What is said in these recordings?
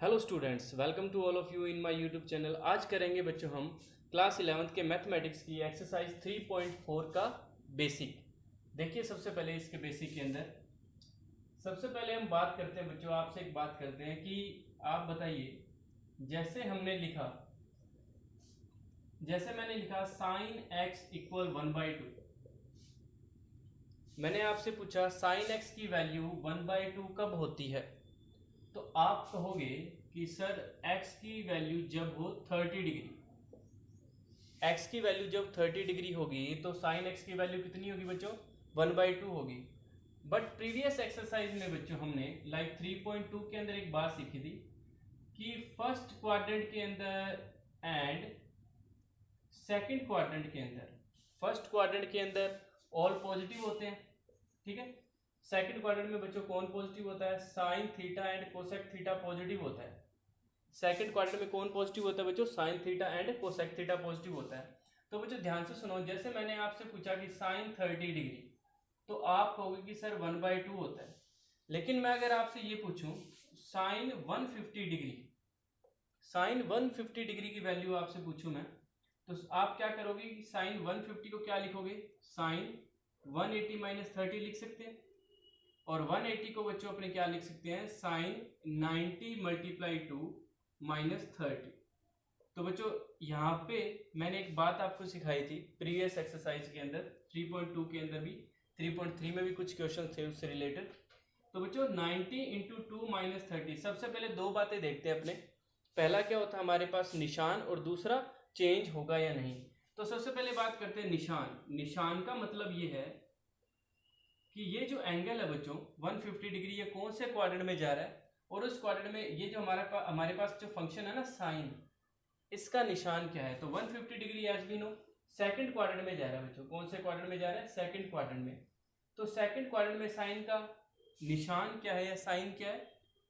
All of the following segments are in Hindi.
Hello students, welcome to all of you in my YouTube channel. आज करेंगे बच्चों हम क्लास 11th के मैथमेटिक्स की एक्सरसाइज 3.4 का बेसिक। देखिए सबसे पहले इसके बेसिक के अंदर सबसे पहले हम बात करते हैं बच्चों, आपसे एक बात करते हैं कि आप बताइए, जैसे हमने लिखा, जैसे मैंने लिखा साइन एक्स इक्वल 1/2। मैंने आपसे पूछा साइन एक्स की वैल्यू 1/2 कब होती है, तो आप कहोगे कि सर x की वैल्यू जब हो 30 डिग्री, x की वैल्यू जब 30 डिग्री होगी तो साइन x की वैल्यू कितनी होगी बच्चों, 1/2 होगी। बट प्रीवियस एक्सरसाइज में बच्चों हमने लाइक 3.2 के अंदर एक बात सीखी थी कि फर्स्ट क्वाड्रेंट के अंदर एंड सेकंड क्वाड्रेंट के अंदर, फर्स्ट क्वाड्रेंट के अंदर ऑल पॉजिटिव होते हैं, ठीक है। सेकंड क्वाड्रेंट में बच्चों कौन पॉजिटिव होता है, sine theta and cosec theta positive होता है। सेकंड क्वाड्रेंट में कौन पॉजिटिव होता है बच्चों, sine theta and cosec theta positive होता है। तो बच्चों ध्यान से सुनो, जैसे मैंने आपसे पूछा कि साइन 30 डिग्री, तो आप कहोगे कि सर 1/2 होता है। लेकिन मैं अगर आपसे ये पूछूं साइन 150 डिग्री, साइन 150 डिग्री की वैल्यू आपसे पूछूं मैं, तो आप क्या करोगे कि साइन 150 को क्या लिखोगे, साइन 180 माइनस 30 लिख सकते हैं, और 180 को बच्चों अपने क्या लिख सकते हैं, साइन 90 मल्टीप्लाई टू माइनस 30। तो बच्चों यहाँ पे मैंने एक बात आपको सिखाई थी प्रीवियस एक्सरसाइज के अंदर, 3.2 के अंदर भी, 3.3 में भी कुछ क्वेश्चन थे उससे रिलेटेड। तो बच्चों 90 इंटू 2 माइनस 30, सबसे पहले दो बातें देखते हैं अपने। पहला क्या होता है हमारे पास निशान, और दूसरा चेंज होगा या नहीं। तो सबसे पहले बात करते हैं निशान। निशान का मतलब ये है कि ये जो एंगल है बच्चों 150 डिग्री, ये कौन से क्वाड्रेंट में जा रहा है, और उस क्वाड्रेंट में ये जो हमारे पास जो फंक्शन है ना साइन, इसका निशान क्या है। तो 150 degree as we know second quadrant में जा रहा है बच्चों। कौन से क्वाड्रेंट में जा रहा है, सेकंड क्वाड्रेंट में। तो सेकंड क्वाड्रेंट में साइन का निशान क्या है या साइन क्या है,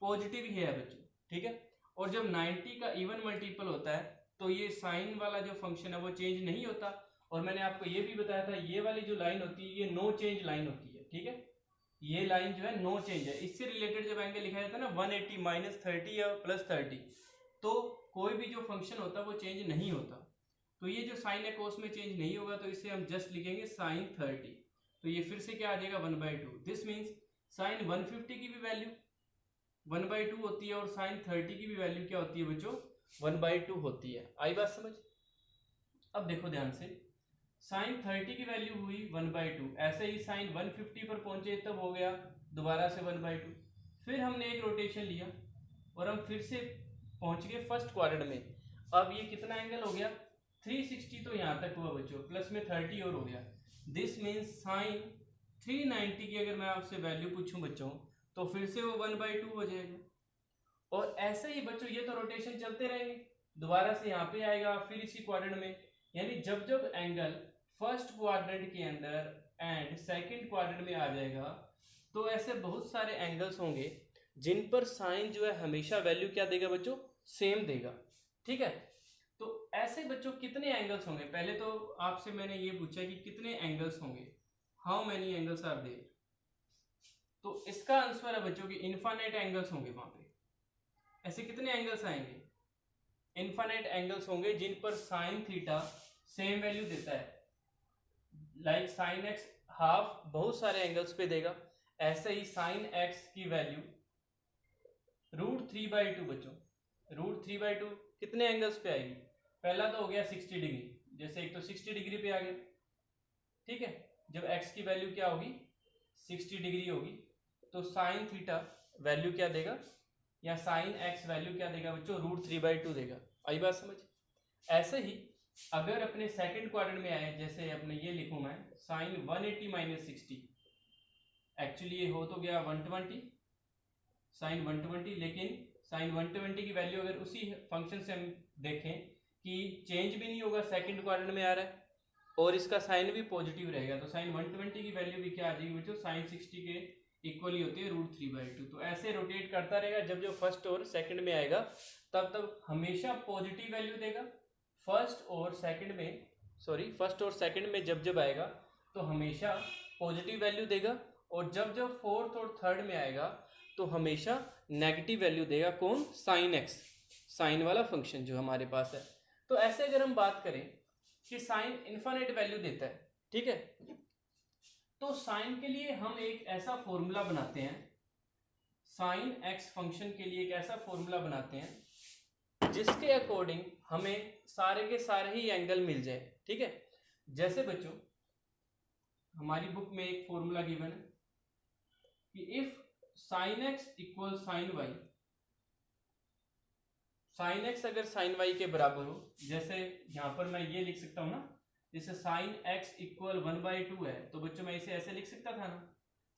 पॉजिटिव ही है बच्चों, ठीक है। और जब 90 का इवन मल्टीपल होता है तो ये साइन वाला जो फंक्शन है वो चेंज नहीं होता। और मैंने आपको ये भी बताया था ये वाली जो लाइन होती है ये नो चेंज लाइन होती है, ठीक है। ये लाइन जो है नो चेंज है। इससे रिलेटेड जब एंगल लिखा जाता है ना 180 माइनस 30 या प्लस 30, तो कोई भी जो फंक्शन होता है वो चेंज नहीं होता। तो ये जो साइन है कोस में चेंज नहीं होगा, तो इसे हम जस्ट लिखेंगे साइन 30। तो ये फिर से क्या आ जाएगा 1/2। दिस मीन्स साइन 150 की भी वैल्यू 1/2 होती है, और साइन 30 की भी वैल्यू क्या होती है बच्चों, 1/2 होती है। आई बात समझ। अब देखो ध्यान से, साइन 30 की वैल्यू हुई 1/2, ऐसे ही साइन 150 पर पहुंचे तब हो गया दोबारा से 1/2। फिर हमने एक रोटेशन लिया और हम फिर से पहुंच गए फर्स्ट क्वाड्रेंट में। अब ये कितना एंगल हो गया, 360 तो यहां तक हुआ बच्चों, प्लस में 30 और हो गया। दिस मीन्स साइन 390 की अगर मैं आपसे वैल्यू पूछूं बच्चों, तो फिर से वो 1/2 हो जाएगा। और ऐसे ही बच्चों ये तो रोटेशन चलते रहेंगे, दोबारा से यहाँ पे आएगा, फिर इसी क्वाड्रेंट में। यानी जब जब एंगल फर्स्ट क्वाड्रेंट के अंदर एंड सेकंड क्वाड्रेंट में आ जाएगा, तो ऐसे बहुत सारे एंगल्स होंगे जिन पर साइन जो है हमेशा वैल्यू क्या देगा बच्चों, सेम देगा, ठीक है। तो ऐसे बच्चों कितने एंगल्स होंगे, पहले तो आपसे मैंने ये पूछा कि कितने एंगल्स होंगे, how many angles are there. तो इसका आंसर है बच्चों की इनफाइनाइट एंगल्स होंगे वहां पे। ऐसे कितने एंगल्स आएंगे, इनफाइनाइट एंगल्स होंगे जिन पर साइन थीटा सेम वैल्यू देता है। लाइक साइन एक्स हाफ बहुत सारे एंगल्स पे देगा, ऐसे ही साइन एक्स की वैल्यू √3/2 बच्चों। √3/2 कितने एंगल्स पे आएगी, पहला तो हो गया 60 डिग्री, जैसे एक तो 60 डिग्री पे आ गया, ठीक है। जब एक्स की वैल्यू क्या होगी 60 डिग्री होगी, तो साइन थीटा वैल्यू क्या देगा, या साइन एक्स वैल्यू क्या देगा बच्चों, √3/2 देगा। आई बात समझ। ऐसे ही अगर अपने सेकंड क्वाड्रेंट में आए, जैसे अपने ये लिखूं मैं साइन 180 माइनस 60, एक्चुअली ये हो तो गया 120 साइन 120, लेकिन साइन 120 की वैल्यू अगर उसी फंक्शन से हम देखें कि चेंज भी नहीं होगा, सेकंड क्वाड्रेंट में आ रहा है और इसका साइन भी पॉजिटिव रहेगा, तो साइन 120 की वैल्यू भी क्या आ जाएगी बच्चों, साइन 60 के इक्वली होती है √3/2। तो ऐसे रोटेट करता रहेगा, जब जब फर्स्ट और सेकंड में आएगा तब तब हमेशा पॉजिटिव वैल्यू देगा। फर्स्ट और सेकंड में जब जब आएगा तो हमेशा पॉजिटिव वैल्यू देगा, और जब जब फोर्थ और थर्ड में आएगा तो हमेशा नेगेटिव वैल्यू देगा कौन, साइन एक्स, साइन वाला फंक्शन जो हमारे पास है। तो ऐसे अगर हम बात करें कि साइन इन्फिनिट वैल्यू देता है, ठीक है, तो साइन के लिए हम एक ऐसा फॉर्मूला बनाते हैं, साइन एक्स फंक्शन के लिए एक ऐसा फॉर्मूला बनाते हैं जिसके अकॉर्डिंग हमें सारे के सारे ही एंगल मिल जाए, ठीक है। जैसे बच्चों हमारी बुक में एक फॉर्मूला गिवन है कि if sine x equal sine y, sine x अगर साइन वाई के बराबर हो, जैसे यहां पर मैं ये लिख सकता हूं ना, जैसे साइन एक्स इक्वल 1/2 है, तो बच्चों मैं इसे ऐसे लिख सकता था ना,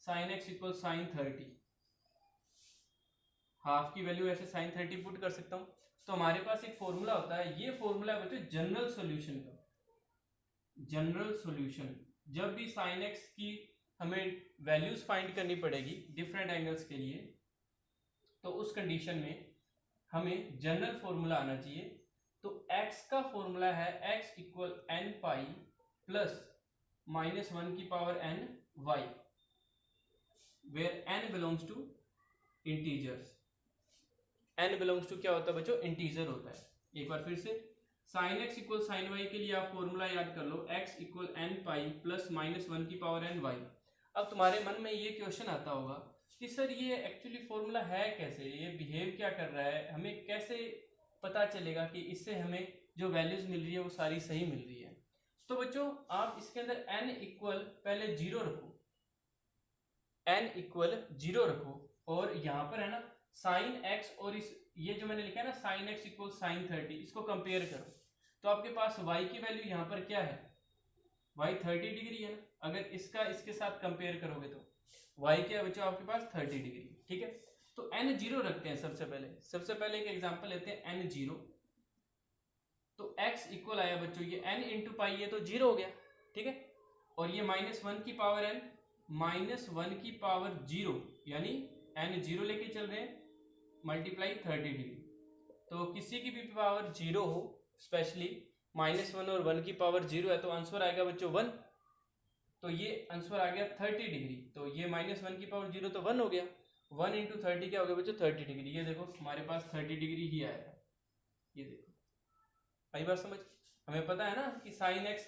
sine x equal sine 30, half की वैल्यू ऐसे साइन 30 पुट कर सकता हूं। तो हमारे पास एक फॉर्मूला होता है, ये फॉर्मूला है बच्चों जनरल सॉल्यूशन का। जनरल सॉल्यूशन, जब भी साइन एक्स की हमें वैल्यूज फाइंड करनी पड़ेगी डिफरेंट एंगल्स के लिए, तो उस कंडीशन में हमें जनरल फॉर्मूला आना चाहिए। तो x का फॉर्मूला है x equal n pi plus -1 की power n y, where n belongs to integers. n belongs to क्या होता है बच्चों, इंटीजर होता है। एक बार फिर से sine x equal sine y के लिए आप फॉर्मूला याद कर लो, x equal n pi plus -1 की पावर n y। अब तुम्हारे मन में ये क्वेश्चन आता होगा कि सर ये एक्चुअली फॉर्मूला है कैसे, ये बिहेव क्या कर रहा है, हमें कैसे पता चलेगा कि इससे हमें जो वैल्यूज मिल रही है वो सारी सही मिल रही है। तो बच्चों आप इसके अंदर n इक्वल पहले 0 रखो, n इक्वल 0 रखो, और यहाँ पर है ना साइन x, और इस ये जो मैंने लिखा है ना साइन x इक्वल साइन 30, इसको कंपेयर करो। तो आपके पास y की वैल्यू यहाँ पर क्या है, y 30 डिग्री है ना। अगर इसका इसके साथ कंपेयर करोगे तो y क्या है बच्चों आपके पास 30 डिग्री, ठीक है। तो n 0 रखते हैं सबसे पहले एक एग्जांपल लेते हैं n 0। तो x इक्वल आया बच्चों, ये n इंटू पाई है तो 0 हो गया, ठीक है। और ये -1 की पावर n, -1 की पावर 0, यानी n 0 लेके चल रहे हैं, मल्टीप्लाई 30 डिग्री। तो किसी की भी पावर 0 हो, स्पेशली -1 और 1 की पावर 0 है, तो आंसर आएगा बच्चों 1। तो ये आंसर आ गया 30 डिग्री। तो ये -1 की पावर 0 तो 1 हो गया, 1 इंटू 30 क्या हो गया बच्चों 30 डिग्री। ये देखो हमारे पास 30 डिग्री ही आया, ये देखो आई बात समझ। हमें पता है ना कि साइन एक्स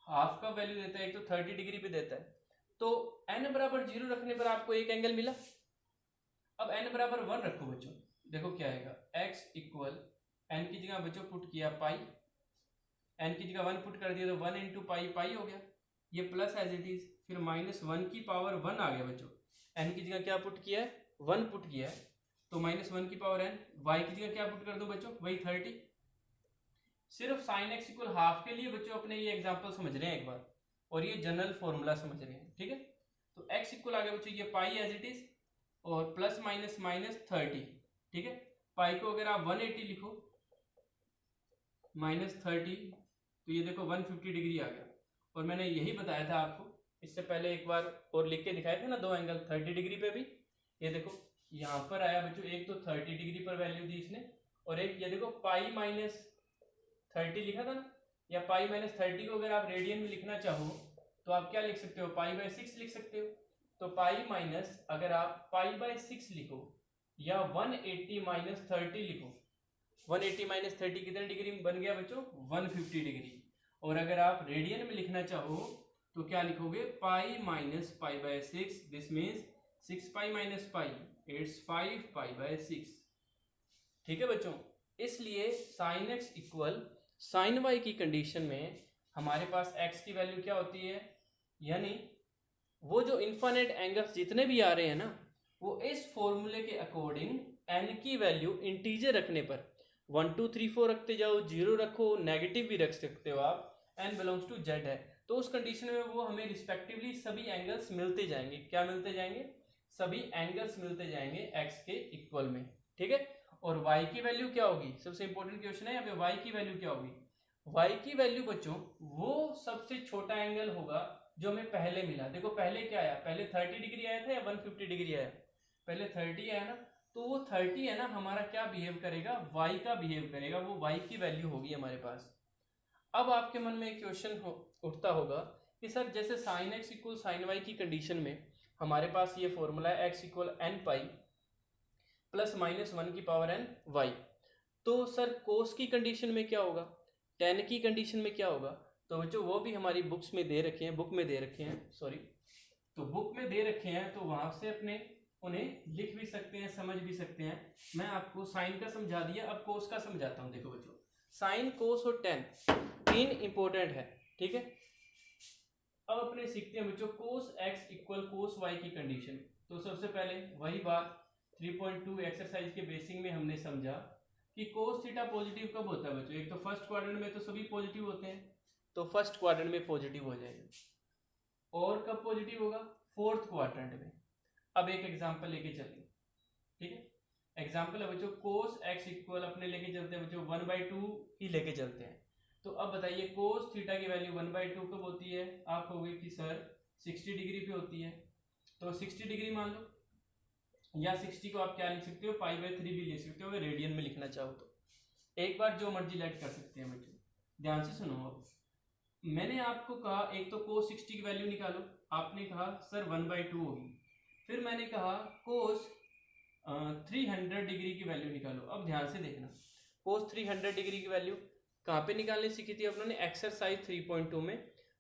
हाफ का वैल्यू देता है, एक तो 30 डिग्री पे देता है। तो n बराबर 0 रखने पर आपको एक एंगल मिला। अब n बराबर 1 रखो बच्चों, देखो क्या आएगा, x इक्वल n की जगह बच्चों पुट किया पाई, n की जगह 1 पुट कर दिया तो 1 इंटू पाई, पाई हो गया, ये प्लस एज इट इज, फिर -1 की पावर 1 आ गया बच्चों, n की जगह क्या पुट किया है 1 पुट किया है, तो -1 की पावर n, y की जगह क्या पुट कर दो बच्चों वही 30। सिर्फ साइन x इक्वल हाफ के लिए बच्चों अपने ये एग्जांपल समझ रहे हैं एक बार, और ये जनरल फॉर्मूला समझ रहे हैं, ठीक है। तो x इक्वल आ गया बच्चों ये पाई एज इट इज, और प्लस माइनस -30, ठीक है। पाई को अगर आप 180 लिखो -30, तो ये देखो 150 डिग्री आ गया। और मैंने यही बताया था आपको इससे पहले एक बार और लिख के दिखाए थे ना, दो एंगल 30 डिग्री पे भी। ये देखो यहाँ पर आया बच्चों, एक तो 30 डिग्री पर वैल्यू दी इसने, और एक ये देखो पाई -30 लिखा था ना, या पाई -30 को अगर आप रेडियन में लिखना चाहो तो आप क्या लिख सकते हो, पाई/6 लिख सकते हो। तो पाई माइनस अगर आप पाई/6 लिखो, या 180 -30 लिखो, 180 -30 कितने डिग्री में बन गया बच्चों 150 डिग्री। और अगर आप रेडियन में लिखना चाहो तो क्या लिखोगे, पाई माइनस पाई/6, this means 6 pi minus pi, it's 5 पाई/6, ठीक है बच्चों। इसलिए sine x equal sine y की कंडीशन में हमारे पास x की वैल्यू क्या होती है, यानी वो जो इन्फिनिट एंगल्स जितने भी आ रहे हैं ना, वो इस फॉर्मूले के अकॉर्डिंग n की वैल्यू इंटीजर रखने पर 1 2 3 4 रखते जाओ, 0 रखो, नेगेटिव भी रख सकते हो आप, n बिलोंग्स टू z है, तो उस कंडीशन में वो हमें रिस्पेक्टिवली सभी एंगल्स मिलते जाएंगे। क्या मिलते जाएंगे, सभी एंगल्स मिलते जाएंगे x के इक्वल में, ठीक है। और y की वैल्यू क्या होगी, सबसे इंपॉर्टेंट क्वेश्चन है यहाँ पे, y की वैल्यू क्या होगी। y की वैल्यू बच्चों वो सबसे छोटा एंगल होगा जो हमें पहले मिला। देखो पहले क्या आया, पहले 30 डिग्री आया था या 150 डिग्री आया, पहले 30 आया ना, तो वो 30 है ना हमारा क्या बिहेव करेगा, y का बिहेव करेगा, वो y की वैल्यू होगी हमारे पास। अब आपके मन में एक क्वेश्चन उठता होगा कि सर जैसे sine x equal sine y की कंडीशन में हमारे पास ये फॉर्मूला है x equal n pi, plus minus 1 की पावर n y। तो सर कोस की कंडीशन में क्या होगा, टेन की कंडीशन में क्या होगा, तो बच्चों वो भी हमारी बुक्स में दे रखे हैं, बुक में दे रखे हैं, सॉरी, तो बुक में दे रखे हैं, तो वहां से अपने उन्हें लिख भी सकते हैं, समझ भी सकते हैं। मैं आपको साइन का समझा दिया, अब कोस का समझाता हूं। देखो बच्चों, साइन, कोस और टेन तीन इंपॉर्टेंट है, ठीक है। अब अपने सीखते हैं बच्चों कोस x इक्वल कोस y की कंडीशन। तो सबसे पहले वही बात 3.2 एक्सरसाइज के बेसिक में हमने समझा कि कोस थीटा पॉजिटिव कब होता है बच्चों। एक तो फर्स्ट क्वाड्रेंट में तो सभी पॉजिटिव होते हैं, तो फर्स्ट क्वाड्रेंट में पॉजिटिव हो जाएगा। और कब पॉजिटिव होगा, फोर्थ क्वाड्रेंट में। अब एक एग्जांपल लेके चलिए, ठीक है। एग्जांपल है बच्चों कोस x इक्वल अपने लेके चलते हैं बच्चों 1/2 ही लेके चलते हैं। तो अब बताइए कोस थीटा की वैल्यू 1/2 कब होती है, आप कहोगे कि सर 60 डिग्री पे होती है। तो 60 डिग्री मान लो, या 60 को आप क्या लिख सकते हो, π/3 भी लिख सकते हो, अगर रेडियन में लिखना चाहो तो। एक बार जो मर्जी लेट कर सकते हैं बच्चों। ध्यान से सुनो, अब मैंने आपको कहा एक तो कोस 60 की वैल्यू निकालो, आपने कहा सर 1/2 होगी। फिर मैंने कहा कोस 300 डिग्री की वैल्यू निकालो। अब ध्यान से देखना, कोस 300 डिग्री की वैल्यू कहाँ पे निकालनी सीखी थी अपने एक्सरसाइज 3.2 में।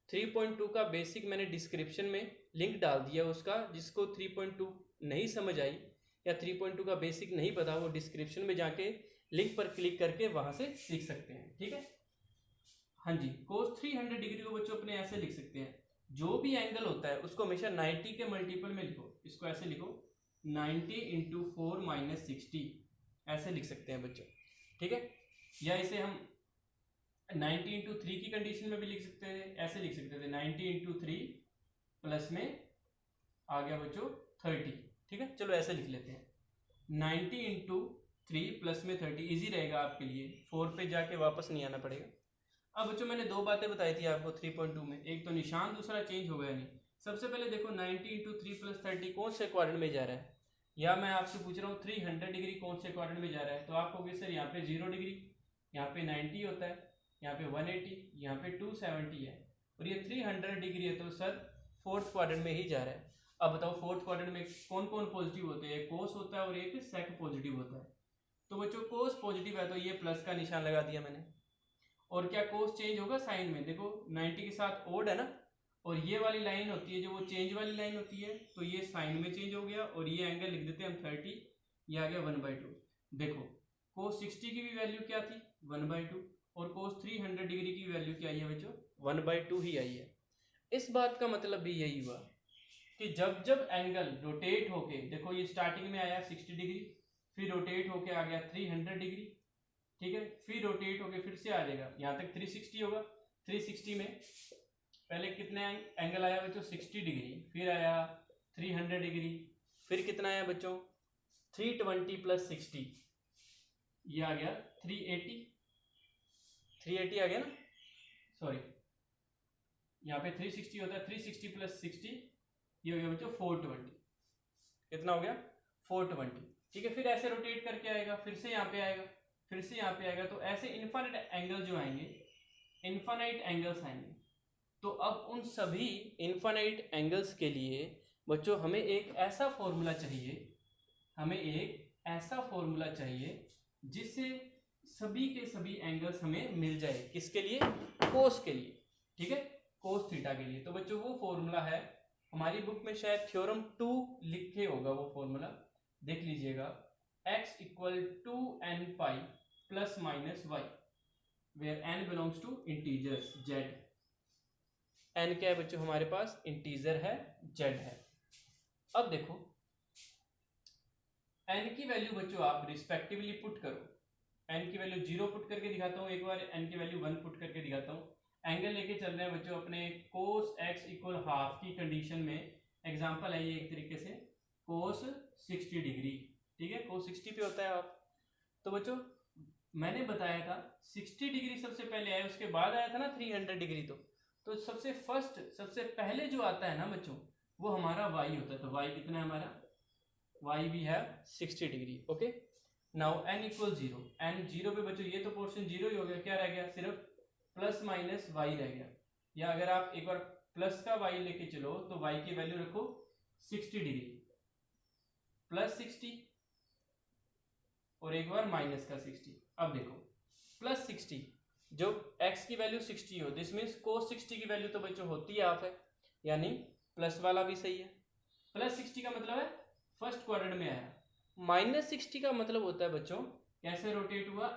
3.2 का बेसिक मैंने डिस्क्रिप्शन में लिंक डाल दिया उसका, जिसको 3.2 नहीं समझ आई या 3.2 का बेसिक नहीं पता, वो डिस्क्रिप्शन में जाके लिंक पर क्लिक करके वहां से सीख सकते हैं, ठीक है। हाँ जी, कोस 300 डिग्री को बच्चों अपने ऐसे लिख सकते हैं, जो भी एंगल होता है उसको हमेशा 90 के मल्टीपल में लिखो। इसको ऐसे लिखो 90 × 4 - 60, ऐसे लिख सकते हैं बच्चों, ठीक है। या इसे हम 90 × 3 की कंडीशन में भी लिख सकते थे, ऐसे लिख सकते थे 90 × 3 प्लस में आ गया बच्चों 30, ठीक है। चलो ऐसे लिख लेते हैं 90 × 3 प्लस में 30, इजी रहेगा आपके लिए, 4 पे जाके वापस नहीं आना पड़ेगा। अब बच्चों मैंने दो बातें बताई थी आपको 3.2 में, एक तो निशान, दूसरा चेंज हो गया नहीं। सबसे पहले देखो 90 × 3 + 30 कौन से क्वाड्रेंट में जा रहा है, या मैं आपसे पूछ रहा हूँ 300 डिग्री कौन से क्वाड्रेंट में जा रहा है। तो आप कहोगे सर यहाँ पे 0 डिग्री, यहाँ पे 90 होता है, यहाँ पे 180, यहाँ पे 270 है, और ये 300 डिग्री है, तो सर फोर्थ क्वाड्रेंट में ही जा रहा है। अब बताओ फोर्थ क्वाड्रेंट में कौन कौन पॉजिटिव होते हैं, एक कोस होता है और एक सेक पॉजिटिव होता है। तो बच्चों कोस पॉजिटिव है तो ये प्लस का निशान लगा दिया मैंने। और क्या कोस चेंज होगा साइन में, देखो 90 के साथ ओड है ना, और ये वाली लाइन होती है जो वो चेंज वाली लाइन होती है, तो ये साइन में चेंज हो गया, और ये एंगल लिख देते हैं हम 30, ये आ गया 1/2। देखो कोस 60 की भी वैल्यू क्या थी 1/2, और कोस 300 डिग्री की वैल्यू क्या आई है बच्चों 1/2 ही आई है। इस बात का मतलब भी यही हुआ कि जब जब एंगल रोटेट होके, देखो ये स्टार्टिंग में आया 60 डिग्री, फिर रोटेट होके आ गया 300 डिग्री, ठीक है, फिर रोटेट होके फिर से आ जाएगा यहाँ तक 360 होगा। 360 में पहले कितने एंगल आया बच्चों 60 डिग्री, फिर आया 300 डिग्री, फिर कितना आया बच्चों 320 + 60, ये आ गया 380, 380 आ गया ना, सॉरी यहाँ पे 360 होता है, 360 + 60 ये हो गया बच्चों 420, कितना हो गया 420, ठीक है। फिर ऐसे रोटेट करके आएगा, फिर से यहाँ पे आएगा, फिर से यहाँ पे आएगा, तो ऐसे इनफाइनाइट एंगल जो आएंगे, इनफाइनाइट एंगल्स आएंगे। तो अब उन सभी इनफाइनाइट एंगल्स के लिए बच्चों हमें एक ऐसा फॉर्मूला चाहिए, हमें एक ऐसा फॉर्मूला चाहिए जिससे सभी के सभी एंगल्स हमें मिल जाए, किसके लिए, कोस के लिए, ठीक है, कोस थीटा के लिए। तो बच्चों वो फॉर्मूला है, हमारी बुक में शायद थ्योरम 2 लिखे होगा वो फॉर्मूला, देख लीजिएगा, x = 2nπ ± y, where n belongs to integers z। n क्या है बच्चों हमारे पास इंटीजर है, z है। अब देखो n की वैल्यू बच्चों आप रिस्पेक्टिवली पुट करो, n की वैल्यू 0 पुट करके दिखाता हूँ, एक बार n की वैल्यू 1 पुट करके दिखाता हूँ। एंगल लेके चल रहे हैं बच्चों अपने cos x = ½ की कंडीशन में, एग्जांपल है ये एक तरीके से cos 60 डिग्री, ठीक है, cos 60 पे होता है आप। तो बच्चों मैंने बताया था 60 डिग्री सबसे पहले आया, उसके बाद आया था ना 300 डिग्री। तो सबसे पहले जो आता है ना बच्चों वो हमारा y होता है। तो y कितना है हमारा, y भी है 60 degree, okay. Now n = 0, n 0 पे बच्चों ये तो पोर्शन 0 ही हो गया, क्या रह गया, सिर्फ ± y रह गया। या अगर आप एक बार प्लस का y लेके चलो तो y की वैल्यू रखो 60 डिग्री + 60 और एक बार माइनस का 60। अब देखो प्लस 60, जब x की वैल्यू 60 हो दिस मीन्स cos 60 की वैल्यू तो बच्चों होती है हाफ है, यानी प्लस वाला भी सही है। प्लस 60 का मतलब है फर्स्ट क्वाड्रेंट में आया। माइनस 60 का मतलब होता है बच्चों कैसे रोटेट हुआ,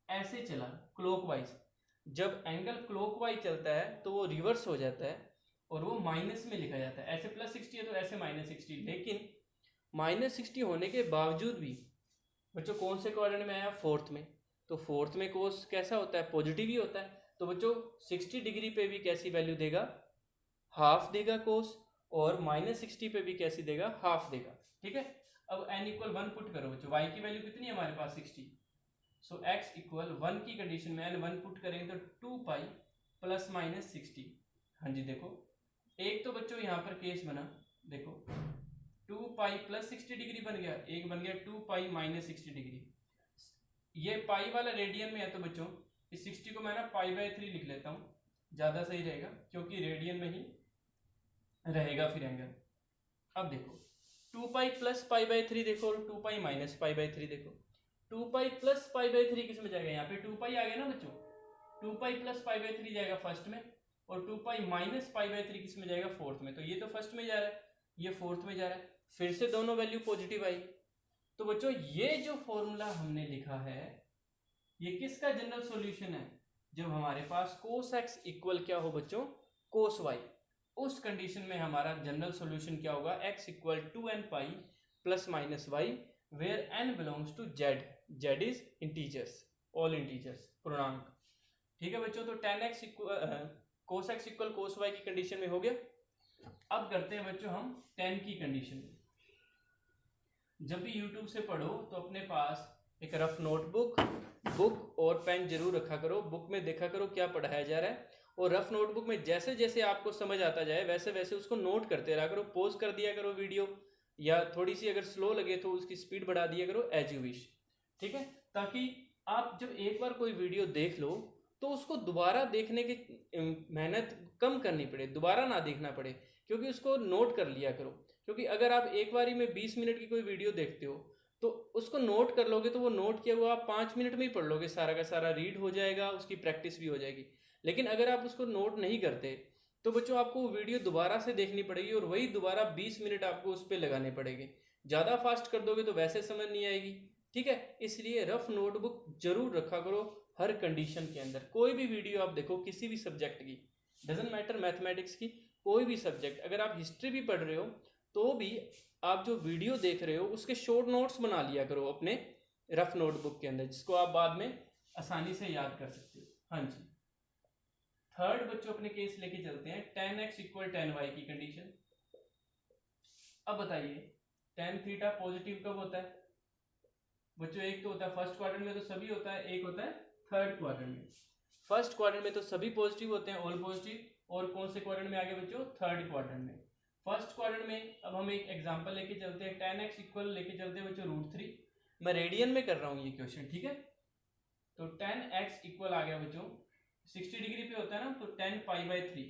ऐसे चला क्लॉकवाइज। जब एंगल क्लॉकवाइज चलता है तो वो रिवर्स हो जाता है और वो माइनस में लिखा जाता है। ऐसे प्लस 60 है तो ऐसे माइनस 60, लेकिन माइनस 60 होने के बावजूद भी बच्चों कौन से क्वाड्रेंट में आया, फोर्थ में। तो फोर्थ में कोस कैसा होता है, पॉजिटिव ही होता है। तो बच्चों 60 डिग्री पे भी कैसी वैल्यू देगा, हाफ देगा कोस, और माइनस 60 पे भी कैसी देगा, हाफ देगा। ठीक है, अब n इक्वल 1 पुट करो बच्चों। y की वैल्यू कितनी है हमारे पास 60, सो x इक्वल 1 की कंडीशन में n 1 पुट करेंगे तो 2 पाई प्लस माइनस 60। हाँ जी देखो, एक तो बच्चों यहाँ पर केस बना, देखो 2 पाई प्लस 60 डिग्री बन गया, एक बन गया 2 पाई माइनस 60 डिग्री। ये पाई वाला रेडियन में है तो बच्चों इस 60 को मैं ना पाई बाय 3 लिख लेता हूँ, ज़्यादा सही रहेगा क्योंकि रेडियन में ही रहेगा फिर एंगल। अब देखो 2 पाई प्लस पाई बाय 3 देखो और 2 पाई माइनस पाई बाय 3 देखो। 2 पाई प्लस पाई बाय 3 किस में जाएगा, यहाँ पे 2 पाई आ गया ना बच्चों, 2 पाई प्लस पाई बाय 3 जाएगा फर्स्ट में, और 2 पाई माइनस पाई बाय 3 किस में जाएगा, फोर्थ में। तो ये तो फर्स्ट में जा रहा है, ये फोर्थ में जा रहा है, फिर से दोनों वैल्यू पॉजिटिव आई। तो बच्चों ये जो फॉर्मूला हमने लिखा है ये किसका जनरल सॉल्यूशन है, जब हमारे पास cos x इक्वल क्या हो बच्चों, cos y। उस कंडीशन में हमारा जनरल सॉल्यूशन क्या होगा, x equal 2n pi plus minus y, where n belongs to z, z is integers, all integers, पूर्णांक। ठीक है बच्चों, तो tan x cos x equal cos y की कंडीशन में हो गया। अब करते हैं बच्चों हम tan की कंडीशन में। जब भी YouTube से पढ़ो तो अपने पास एक रफ नोटबुक, बुक और पेन जरूर रखा करो। बुक में देखा करो क्या पढ़ाया जा रहा है, और रफ नोटबुक में जैसे जैसे आपको समझ आता जाए वैसे वैसे उसको नोट करते रहा करो। पॉज कर दिया करो वीडियो, या थोड़ी सी अगर स्लो लगे तो उसकी स्पीड बढ़ा दिया करो, एज यू विश। ठीक है, ताकि आप जब एक बार कोई वीडियो देख लो तो उसको दोबारा देखने की मेहनत कम करनी पड़े, दोबारा ना देखना पड़े, क्योंकि उसको नोट कर लिया करो। क्योंकि अगर आप एक बारी में 20 मिनट की कोई वीडियो देखते हो तो उसको नोट कर लोगे तो वो नोट किया हुआ आप 5 मिनट में ही पढ़ लोगे, सारा का सारा रीड हो जाएगा, उसकी प्रैक्टिस भी हो जाएगी। लेकिन अगर आप उसको नोट नहीं करते तो बच्चों आपको वीडियो दोबारा से देखनी पड़ेगी, और वही दोबारा 20 मिनट आपको उस पर लगाने पड़ेंगे। ज़्यादा फास्ट कर दोगे तो वैसे समझ नहीं आएगी। ठीक है, इसलिए रफ नोटबुक जरूर रखा करो हर कंडीशन के अंदर। कोई भी वीडियो आप देखो किसी भी सब्जेक्ट की, डजेंट मैटर मैथमेटिक्स की, कोई भी सब्जेक्ट, अगर आप हिस्ट्री भी पढ़ रहे हो तो भी आप जो वीडियो देख रहे हो उसके शॉर्ट नोट्स बना लिया करो अपने रफ नोटबुक के अंदर, जिसको आप बाद में आसानी से याद कर सकते हो। हाँ जी, थर्ड बच्चों अपने केस लेके चलते हैं, tan x equal tan y की कंडीशन। अब बताइए tan थीटा पॉजिटिव कब होता है बच्चों, एक तो होता है फर्स्ट क्वाड्रेंट में तो सभी होता है, एक होता है थर्ड क्वाड्रेंट में। फर्स्ट क्वाड्रेंट में तो सभी पॉजिटिव होते हैं, ऑल पॉजिटिव, और कौन से क्वाड्रेंट में आगे बच्चों, थर्ड क्वाड्रेंट में। फर्स्ट क्वाड्रेंट में अब हम एक एग्जांपल लेके चलते हैं, tan x इक्वल लेके चलते हैं बच्चों √3। मैं रेडियन में कर रहा हूँ ये क्वेश्चन, ठीक है। तो tan x इक्वल आ गया बच्चों 60 डिग्री पे होता है ना, तो tan pi by 3,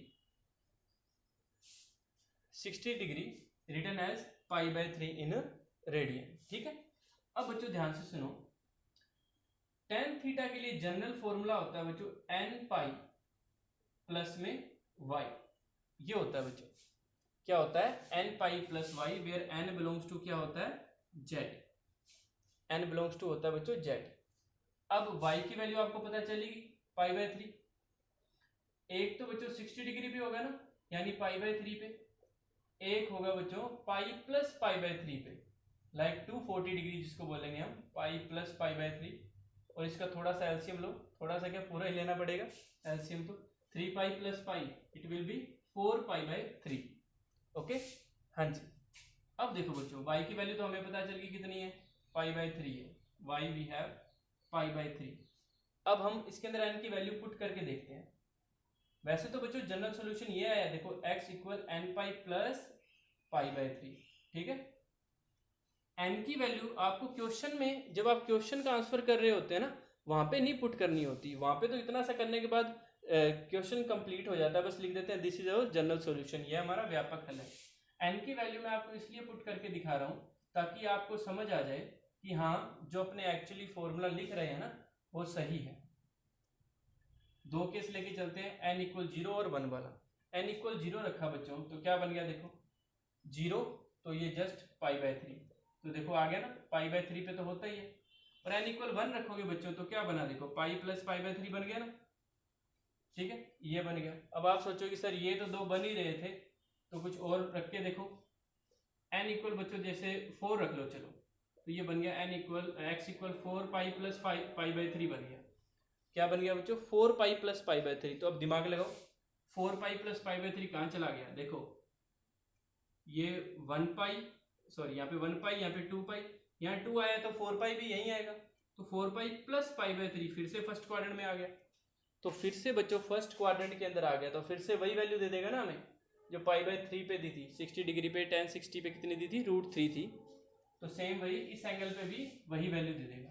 60 degree written as pi by 3 in radian. ठीक है, अब बच्चों ध्यान से सुनो, tan थीटा के लिए जनरल फॉर्मूला होता है बच्चों n पाई प्लस में y। ये होता है बच्चों, क्या होता है, n pi plus y, where n belongs to क्या होता है, z। n बिलोंग्स टू होता है बच्चों z। अब y की वैल्यू आपको पता चलेगी पाई बाय 3। एक तो बच्चों 60 डिग्री पे होगा ना, यानी पाई बाय 3 पे। एक होगा बच्चों पाई प्लस पाई बाय 3 पे, लाइक 240 डिग्री जिसको बोलेंगे हम, पाई प्लस पाई बाय 3। और इसका थोड़ा सा एलसीएम लो, थोड़ा सा क्या पूरा ही लेना पड़ेगा एलसीएम, तो 3 pi plus pi it will be 4 pi by 3। Okay, हाँ जी। अब देखो बच्चों y की वैल्यू तो हमें पता चल गई कितनी है, पाई बाय 3 है, y we have pi by 3। अब हम इसके अंदर n की वैल्यू पुट करके देखते हैं। वैसे तो बच्चों जनरल सॉल्यूशन ये आया, देखो x equal n pi plus pi by 3। ठीक है, n की वैल्यू आपको क्वेश्चन में, जब आप क्वेश्चन का आंसर कर रहे होते हैं ना, वहां पे नहीं पुट करनी होती। वहां पे तो इतना सा करने के बाद क्वेश्चन कंप्लीट हो जाता है, बस लिख देते हैं this is our general solution, ये हमारा व्यापक हल है। n की वैल्यू मैं आपको इसलिए पुट करके दिखा रहा हूं ताकि आपको समझ आ जाए कि हाँ जो अपने एक्चुअली फॉर्मूला लिख रहे हैं ना वो सही है। दो केस लेके चलते हैं, n इक्वल 0 और 1 वाला। n इक्वल 0 रखा बच्चों तो क्या बन गया, देखो 0 तो ये जस्ट π/3, तो देखो आ गया ना, π/3 पे तो होता ही है। और n इक्वल 1 रखोगे बच्चों तो क्या बना, देखो पाई प्लस π/3 बन गया ना, ठीक है, ये बन गया। अब आप सोचो कि सर ये तो दो बन ही रहे थे, तो कुछ और रख के देखो। n इक्वल बच्चों जैसे 4 रख लो, चलो तो ये बन गया n equal x equal 4 pi plus π/3 बन गया। क्या बन गया बच्चों, 4 पाई प्लस π/3। तो अब दिमाग लगाओ, 4 पाई प्लस π/3 कहाँ चला गया, देखो ये 1 पाई, सॉरी यहाँ पे 1 पाई, यहाँ पे 2 पाई, यहाँ 2 आया तो 4 पाई भी यहीं आएगा, तो 4 पाई प्लस π/3 फिर से फर्स्ट क्वाड्रेंट में आ गया। तो फिर से बच्चों फर्स्ट क्वाड्रेंट के अंदर आ गया, तो फिर से वही वैल्यू दे देगा ना हमें जो π/3 पे दी थी। 60 डिग्री पे tan 60 पे कितनी दी थी, √3 थी, तो सेम वही इस एंगल पे भी वही वैल्यू दे देगा।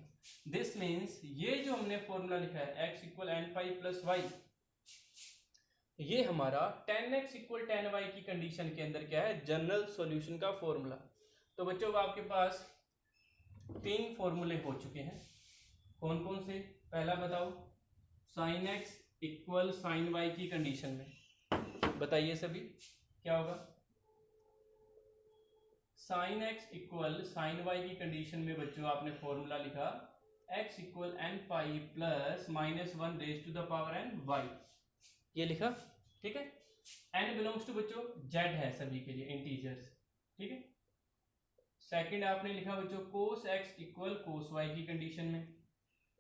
दिस मीन्स ये जो हमने फॉर्मूला लिखा है x equal n pi plus y, ये हमारा tan x equal tan y की कंडीशन के अंदर क्या है, जनरल सॉल्यूशन का फॉर्मूला। तो बच्चों आपके पास 3 फॉर्मूले हो चुके हैं, कौन कौन से, पहला बताओ, sin x equal sin y की कंडीशन में बताइए सभी क्या होगा। sin x equal sin y की कंडीशन में बच्चों आपने फॉर्मूला लिखा x equal n pi plus -1 raise to the power n y, ये लिखा, ठीक है। n बिलोंग्स टू बच्चों z है सभी के लिए, इंटीजर्स, ठीक है। सेकंड आपने लिखा बच्चों cos x equal cos y की कंडीशन में,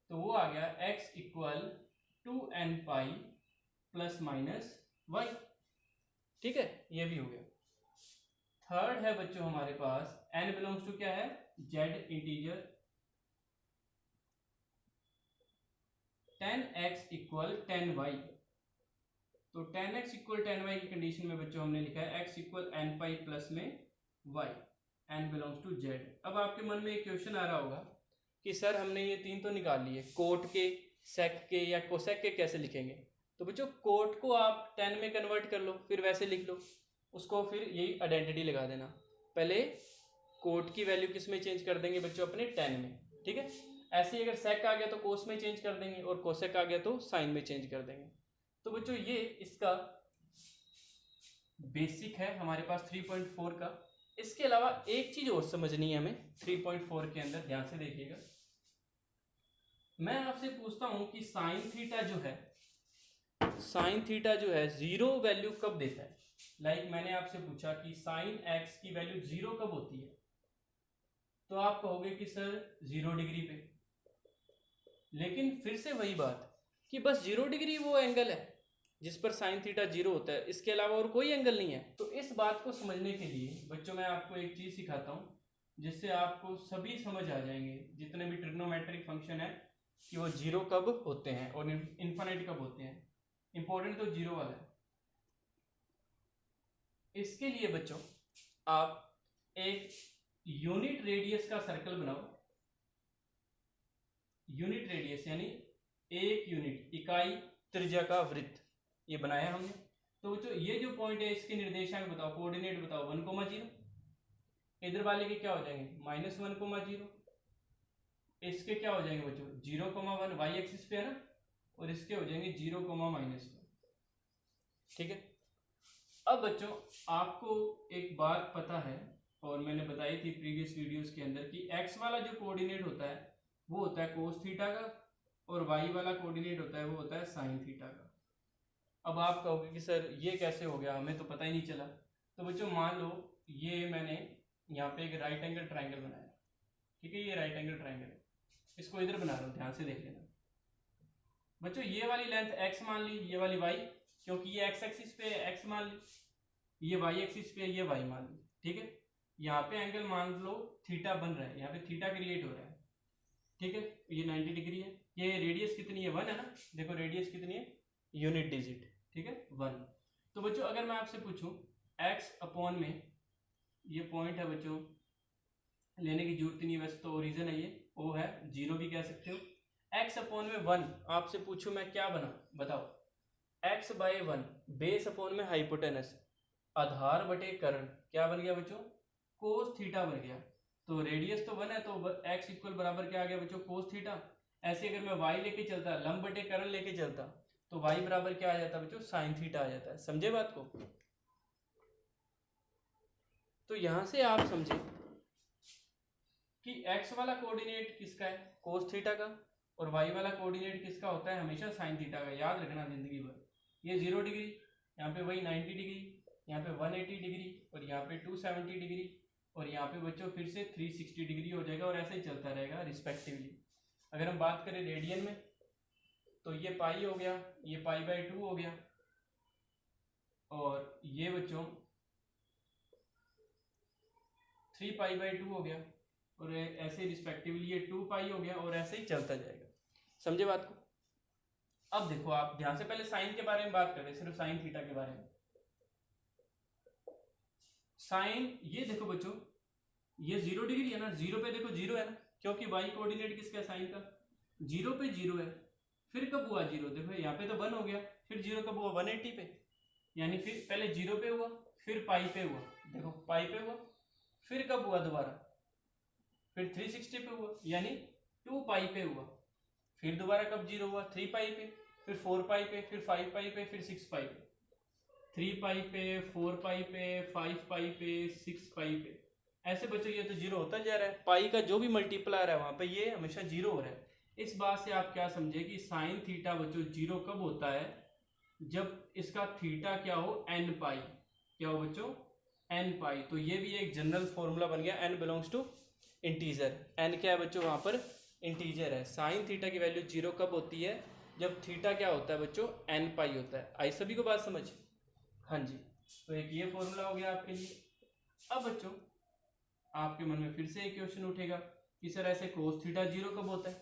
तो वो आ गया x equal 2n pi plus minus y, ठीक है, ये भी हो गया। थर्ड है बच्चों हमारे पास n बिलोंग्स टू क्या है, z integer, tan x equal tan y, तो tan x equal tan y की कंडीशन में बच्चों हमने लिखा है x equal n pi plus में y, n belongs to z। अब आपके मन में एक क्वेश्चन आ रहा होगा कि सर हमने ये 3 तो निकाल लिए, कोट के, सेक के या कोसेक के कैसे लिखेंगे। तो बच्चों कोट को आप tan में कन्वर्ट कर लो, फिर वैसे लिख लो उसको, फिर यही आइडेंटिटी लगा देना। पहले कोट की वैल्यू किस में चेंज कर देंगे बच्चों, अपने tan में, ठीक है। ऐसे ही अगर सेक आ गया तो कोस में चेंज कर देंगे, और कोसेक आ गया तो साइन में चेंज कर देंगे। तो बच्चों ये इसका बेसिक है हमारे पास 3.4 का। इसके अलावा एक चीज और समझनी है हमें 3.4 के अंदर, ध्यान से देखिएगा। मैं आपसे पूछता हूं कि साइन थीटा जो है 0 वैल्यू कब देता है। लाइक मैंने आपसे पूछा कि साइन x की वैल्यू 0 कब होती है, तो आप कहोगे कि सर 0 डिग्री पे। लेकिन फिर से वही बात कि बस 0 डिग्री वो एंगल है जिस पर साइन थीटा 0 होता है, इसके अलावा और कोई एंगल नहीं है। तो इस बात को समझने के लिए बच्चों मैं आपको एक चीज सिखाता हूं जिससे आपको सभी समझ आ जाएंगे, जितने भी ट्रिग्नोमेट्रिक फंक्शन है, कि वो 0 कब होते हैं और इन्फिनिट कब होते हैं। इंपॉर्टेंट तो 0 वाला है। इसके लिए बच्चों आप एक यूनिट रेडियस का सर्कल बनाओ। यूनिट रेडियस यानी 1 यूनिट इकाई त्रिज्या का वृत्त, ये बनाया हमने। तो बच्चों ये जो पॉइंट है इसके निर्देशांक बताओ, कोऑर्डिनेट बताओ, 1,0। इधर वाले के क्या हो जाएंगे, -1,0। इसके क्या हो जाएंगे बच्चों, 0,1 वाई एक्सिस पे है ना, और इसके हो जाएंगे 0,-1, ठीक है। अब बच्चों आपको एक बात पता है और मैंने बताई थी प्रीवियस वीडियोस के अंदर कि x वाला जो कोऑर्डिनेट होता है वो होता है कोस थीटा का, और y वाला कोऑर्डिनेट होता है वो होता है साइन थीटा का। अब आप कहोगे कि सर ये कैसे हो गया, हमें तो पता ही नहीं चला। तो बच्चों मान लो ये मैंने यहाँ पे एक राइट एंगल ट्राइंगल बनाया, ठीक है, ये राइट एंगल ट्राइंगल है, इसको इधर बना रहा हूँ, ध्यान से देख लेना बच्चों। ये वाली लेंथ x मान ली, ये वाली y, क्योंकि ये x एक्सिस पे x मान ली, ये y एक्सिस पे ये y मान ली, ठीक है। यहाँ पे एंगल मान लो थीटा बन रहा है, यहाँ पे थीटा क्रिएट हो रहा है, ठीक है, ये 90 डिग्री है। ये रेडियस कितनी है, 1 है ना, देखो रेडियस कितनी है, यूनिट डिजिट, ठीक है, 1। तो बच्चों अगर मैं आपसे पूछूं x अपॉन में, ये पॉइंट है बच्चों, लेने की जरूरत नहीं है, वैसे तो ओरिजिन है, ये O है, 0 भी कह सकते हो। x अपॉन में 1 आपसे पूछूं मैं क्या बना, बताओ। x/1 बेस अपॉन में हाइपोटेनस, आधार बटे कर्ण, क्या बन गया बच्चों, कोस थीटा बन गया। तो रेडियस तो 1 है, तो x इक्वल बराबर क्या आ गया बच्चों, कोस थीटा। ऐसे अगर मैं y लेके चलता, लंब बटे कर्ण लेके चलता, तो y बराबर क्या आ जाता बच्चों, साइन थीटा आ जाता है। समझे बात को? तो यहां से आप समझे कि x वाला कोऑर्डिनेट किसका है, कोस थीटा का, और y वाला कोऑर्डिनेट किसका होता है, हमेशा साइन थीटा का। याद रखना जिंदगी भर। ये 0 डिग्री, यहाँ पे वही 90 डिग्री, यहाँ पे 180 डिग्री, और यहाँ पे 270 डिग्री, और यहाँ पे बच्चों फिर से 360 डिग्री हो जाएगा, और ऐसे ही चलता रहेगा रिस्पेक्टिवली। अगर हम बात करें रेडियन में, तो ये पाई हो गया, ये पाई/2 हो गया, और ये बच्चों 3 पाई/2 हो गया, और ऐसे रिस्पेक्टिवली ये 2 पाई हो गया, और ऐसे ही चलता जाएगा। समझे बात को? अब देखो आप ध्यान से, पहले साइन के बारे में बात कर रहे हैं, सिर्फ साइन थीटा के बारे में। साइन, ये देखो बच्चों, ये 0 डिग्री है ना, 0 पे देखो 0 है ना, क्योंकि y कोऑर्डिनेट किसका है, साइन का। 0 पे 0 है, फिर कब हुआ 0, देखो यहाँ पे तो 1 हो गया, फिर 0 कब हुआ, 180 पे, यानी फिर पहले 0 पे हुआ, फिर पाई पे हुआ, देखो पाई पे हुआ, फिर कब हुआ दोबारा, फिर 360 पे हुआ, यानी 2 पाई पे हुआ, फिर दोबारा कब 0 हुआ, 3 पाई पे, फिर 4 पाई पे, फिर 5 पाई पे, फिर 6 पाई पे, 3 पाई पे, 4 पाई पे, 5 पाई पे, 6 पाई पे। ऐसे बच्चों ये तो 0 होता जा रहा है, पाई का जो भी मल्टीप्लायर है वहां पे ये हमेशा 0 हो रहा है। इस बात से आप क्या समझे कि साइन थीटा बच्चों 0 कब होता है, जब इसका थीटा क्या हो, n पाई। क्या हो बच्चों, n पाई। तो ये भी एक जनरल फॉर्मूला बन गया, n belongs to integer. n क्या है बच्चों, वहां पर इंटीजर है। साइन थीटा की वैल्यू 0 कब होती है, जब थीटा क्या होता है बच्चों, n पाई होता है। आई सभी को बात समझ? हाँ जी। तो एक ये फॉर्मूला हो गया आपके लिए। अब बच्चों आपके मन में फिर से एक क्वेश्चन उठेगा कि सर ऐसे कोस थीटा 0 कब होता है,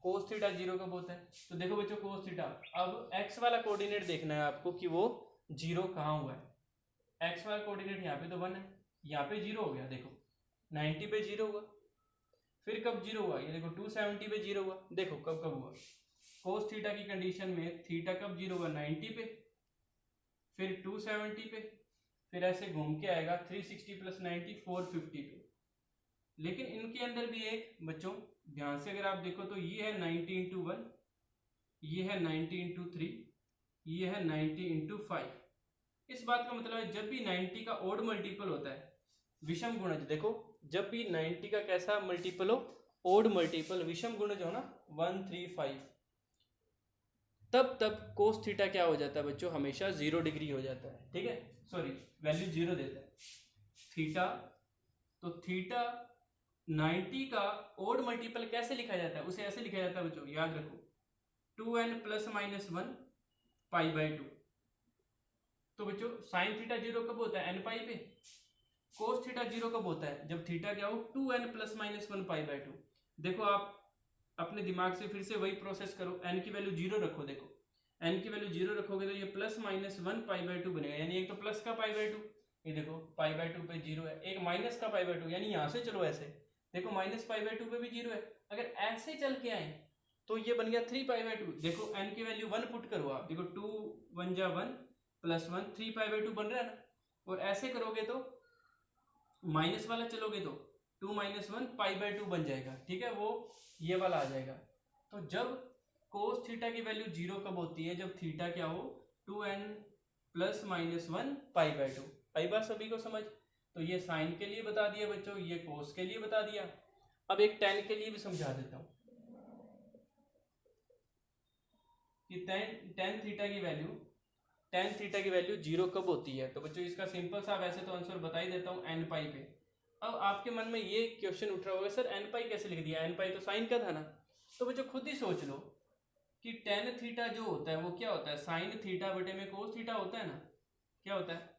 कोस थीटा 0 कब होता है। तो देखो बच्चों कोस थीटा, अब x वाला कोऑर्डिनेट देखना है आपको कि वो 0 कहाँ हुआ है। x वाला कोऑर्डिनेट यहाँ पे तो 1 है, यहाँ पे 0 हो गया, देखो 90 पे 0 हुआ, फिर कब 0 हुआ, ये देखो 270 पे 0 हुआ, देखो कब कब हुआ। कोस थीटा की कंडीशन में थीटा कब 0 हुआ, 90 पे, फिर 270 पे, फिर ऐसे घूम के आएगा 360 + 90 450 पे। लेकिन इनके अंदर भी एक बच्चों ध्यान से अगर आप देखो तो ये है 90 × 1, ये है 90 × 3, ये है 90 × 5। इस बात का मतलब है जब भी 90 का ओड मल्टीपल होता है, विषम गुणज, देखो जब भी 90 का कैसा मल्टीपल हो, ओड मल्टीपल, विषम गुणज हो ना 1 3 5, तब कोस थीटा क्या हो जाता है बच्चों, हमेशा 0 डिग्री हो जाता है। ठीक है, सॉरी वैल्यू 0 देता है थीटा। तो थीटा 90 का ओड मल्टीपल कैसे लिखा जाता है, उसे ऐसे लिखा जाता है बच्चों, याद रखो 2n ± 1 π/2। तो बच्चों साइन थीटा 0 कब होता है, n पाई पे। कोस थीटा 0 कब होता है, जब थीटा क्या हो, 2n ± 1 π/2। देखो आप अपने दिमाग से फिर से वही प्रोसेस करो, n की वैल्यू 0 रखो, देखो n की वैल्यू 0 रखोगे तो ये ±1 π/2 बनेगा, यानी एक तो प्लस का π/2, ये देखो π/2 पे 0 है, एक माइनस का π/2, यानी यहाँ से चलो ऐसे देखो -π/2 पे भी 0 है। अगर ऐसे चल के आए तो ये बन गया 3 π/2। देखो n की वैल्यू 1 पुट करो आप, देखो 2 1 जा 1 + 1 3 π/2 बन रहा है ना। और ऐसे करोगे तो माइनस वाला चलोगे तो 2 - 1 π/2 बन जाएगा। ठीक है, वो ये वाला आ जाएगा। तो जब कोस थीटा की वैल्यू 0 कब होती है, जब थीटा क्या हो, 2n ± 1 π/2। आई बात सभी को समझ? तो ये साइन के लिए बता दिया बच्चों, ये कोस के लिए बता दिया। अब एक टेन के लिए भी समझा देता हूं कि टेन थीटा की वैल्यू 0 कब होती है। तो बच्चों इसका सिंपल सा वैसे तो आंसर बता ही देता हूं, n पाई पे। अब आपके मन में ये क्वेश्चन उठ रहा होगा, सर n पाई कैसे लिख दिया, n पाई तो साइन का था ना। तो बच्चों खुद ही सोच लो कि टेन थीटा जो होता है वो क्या होता है, साइन थीटा बटे में कोस थीटा होता है ना। क्या होता है,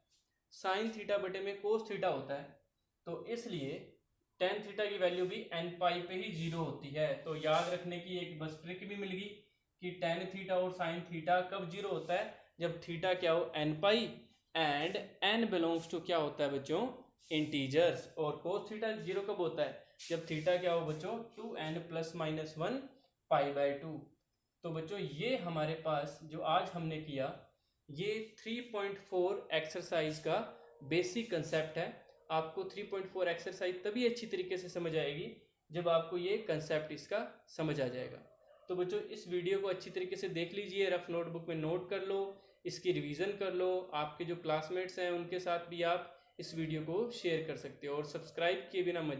साइन थीटा बटे में कोस थीटा होता है। तो इसलिए टेन थीटा की वैल्यू भी n पाई पे ही 0 होती है। तो याद रखने की एक बस ट्रिक भी मिल गई कि टेन थीटा और साइन थीटा कब 0 होता है, जब थीटा क्या हो, n pi, and n belongs to क्या होता है बच्चों, इंटीजर्स। और कोस थीटा 0 कब होता है, जब थीटा क्या हो बच्चों, 2n ± 1 π/2। तो बच्चों ये हमारे पास जो आज हमने किया, ये 3.4 एक्सरसाइज का बेसिक कंसेप्ट है। आपको 3.4 एक्सरसाइज तभी अच्छी तरीके से समझ आएगी जब आपको ये कंसेप्ट इसका समझ आ जाएगा। तो बच्चों इस वीडियो को अच्छी तरीके से देख लीजिए, रफ नोटबुक में नोट कर लो, इसकी रिवीजन कर लो, आपके जो क्लासमेट्स हैं उनके साथ भी आप इस वीडियो को शेयर कर सकते हो और सब्सक्राइब किए बिना मत